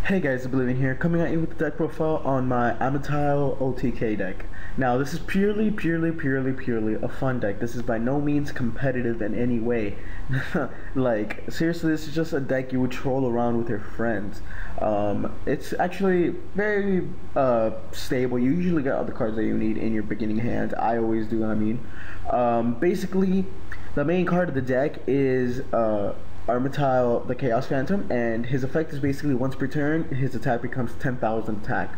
Hey guys, Oblivion here, coming at you with the deck profile on my Armityle OTK deck. Now, this is purely a fun deck. This is by no means competitive in any way. Like, seriously, this is just a deck you would troll around with your friends. It's actually very stable. You usually get all the cards that you need in your beginning hand. I always do, I mean. Basically, the main card of the deck is Armityle, the Chaos Phantom, and his effect is basically once per turn, his attack becomes 10,000 attack,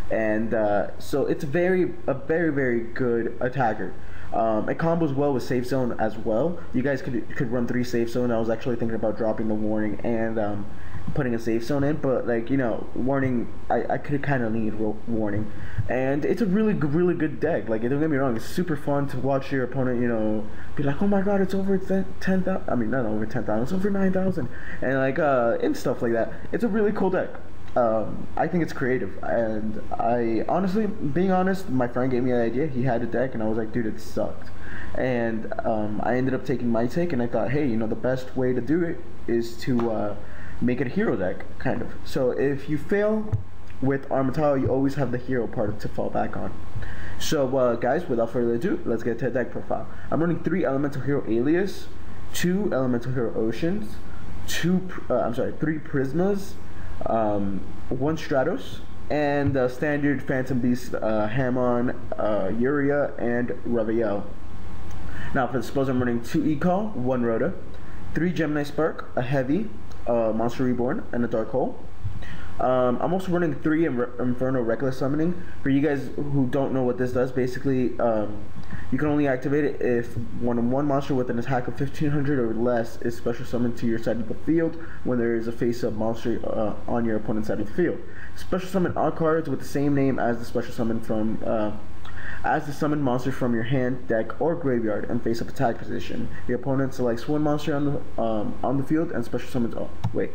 and so it's a very good attacker. It combos well with Safe Zone as well. You guys could run 3 Safe Zone. I was actually thinking about dropping the Warning and putting a Safe Zone in, but like, you know, Warning, I could kind of need Warning, and it's a really good deck. Like, don't get me wrong, it's super fun to watch your opponent, you know, be like, oh my god, it's over 10,000. I mean, not over 10,000, it's over 9,000, and like and stuff like that. It's a really cool deck. I think it's creative, and I honestly, being honest, my friend gave me an idea. He had a deck, and I was like, dude, it sucked. And I ended up taking my take, and I thought, hey, you know, the best way to do it is to make it a hero deck, kind of. So if you fail with Armityle, you always have the hero part to fall back on. So guys, without further ado, let's get to the deck profile. I'm running 3 Elemental Hero Alias, 2 Elemental Hero Oceans, 3 Prismas, 1 Stratos, and standard Phantom Beast, Hamon, Uria, and Raviel. Now for the spells, I'm running 2 E-Call, 1 Rhoda, 3 Gemini Spark, a Heavy, Monster Reborn, and a Dark Hole. I'm also running 3 Inferno Reckless Summoning. For you guys who don't know what this does, basically, you can only activate it if one monster with an attack of 1500 or less is special summoned to your side of the field when there is a face-up monster on your opponent's side of the field. Special summon all cards with the same name as the special summon from as the summoned monster from your hand, deck, or graveyard, and face-up attack position. Your opponent selects 1 monster on the field and special summons. Oh wait.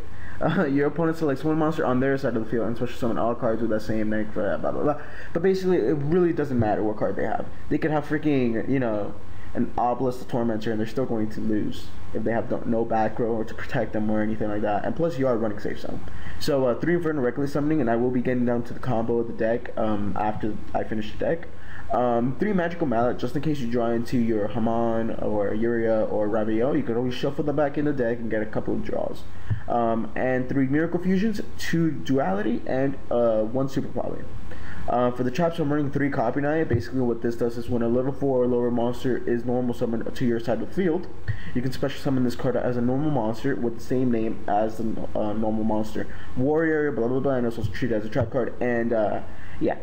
Your opponent selects 1 monster on their side of the field and special summon all cards with that same name, blah blah blah. But basically, it really doesn't matter what card they have. They could have freaking, you know, an Obelisk the Tormentor, and they're still going to lose if they have no back row or to protect them or anything like that. And plus, you are running Safe Zone. So 3 Inferno Reckless Summoning, and I will be getting down to the combo of the deck after I finish the deck. 3 Magical Mallet, just in case you draw into your Hamon or Uria or Raviel, you can always shuffle them back in the deck and get a couple of draws. And 3 Miracle Fusions, 2 Duality, and 1 Super Poly. For the traps, I'm running 3 Copy Knight. Basically what this does is when a level 4 or lower monster is normal summoned to your side of the field, you can special summon this card as a normal monster with the same name as the normal monster. Warrior, blah blah blah, and also treat it as a trap card, and yeah.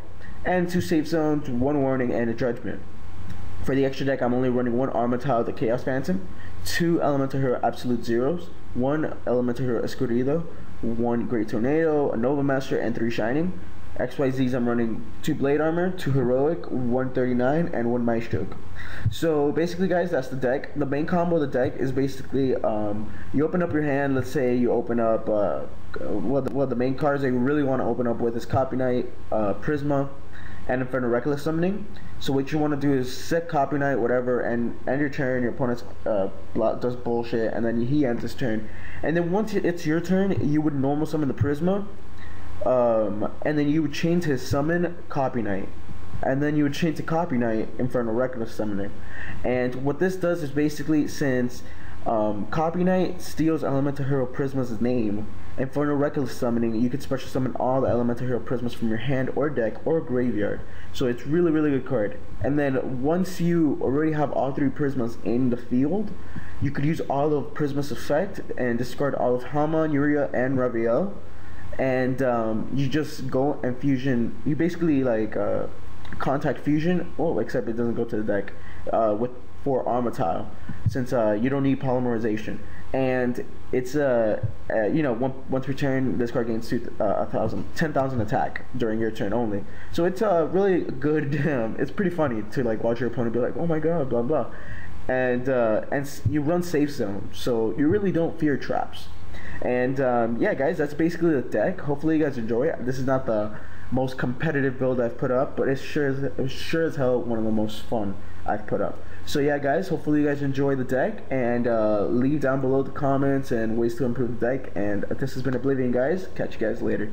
And 2 Safe Zones, 1 Warning, and a Judgment. For the extra deck, I'm only running 1 Armityle, the Chaos Phantom, 2 Elemental Hero Absolute Zeros, 1 Elemental Hero Escurido, 1 Great Tornado, a Nova Master, and 3 Shining. XYZs, I'm running 2 Blade Armor, 2 Heroic, 1 39, and 1 Maestro. So basically, guys, that's the deck. The main combo of the deck is basically you open up your hand. Let's say you open up the main cards that you really want to open up with is Copy Knight, Prisma, and Inferno Reckless Summoning. So what you want to do is set Copy Knight, whatever, and end your turn. Your opponent does bullshit, and then he ends his turn. And then once it's your turn, you would normal summon the Prisma, and then you would chain to summon Copy Knight, and then you would chain to Copy Knight Inferno Reckless Summoning. And what this does is basically, since Copy Knight steals Elemental Hero Prisma's name, Inferno Reckless Summoning, you can special summon all the Elemental Hero Prismas from your hand or deck or graveyard. So it's really good card. And then once you already have all 3 Prismas in the field, you could use all of Prisma's effect and discard all of Hamon, Uria, and Raviel. And you just go and fusion. You basically like contact fusion. Well, except it doesn't go to the deck for Armityle, since you don't need polymerization. And it's you know, once per turn, this card gains 10,000 attack during your turn only. So it's really good. It's pretty funny to like watch your opponent be like, oh my god, blah blah, and you run Safe Zone, so you really don't fear traps. And yeah, guys, that's basically the deck. Hopefully you guys enjoy it. This is not the most competitive build I've put up, but it's sure as hell one of the most fun I've put up. So yeah, guys, hopefully you guys enjoy the deck, and leave down below the comments and ways to improve the deck. And this has been Oblivion, guys. Catch you guys later.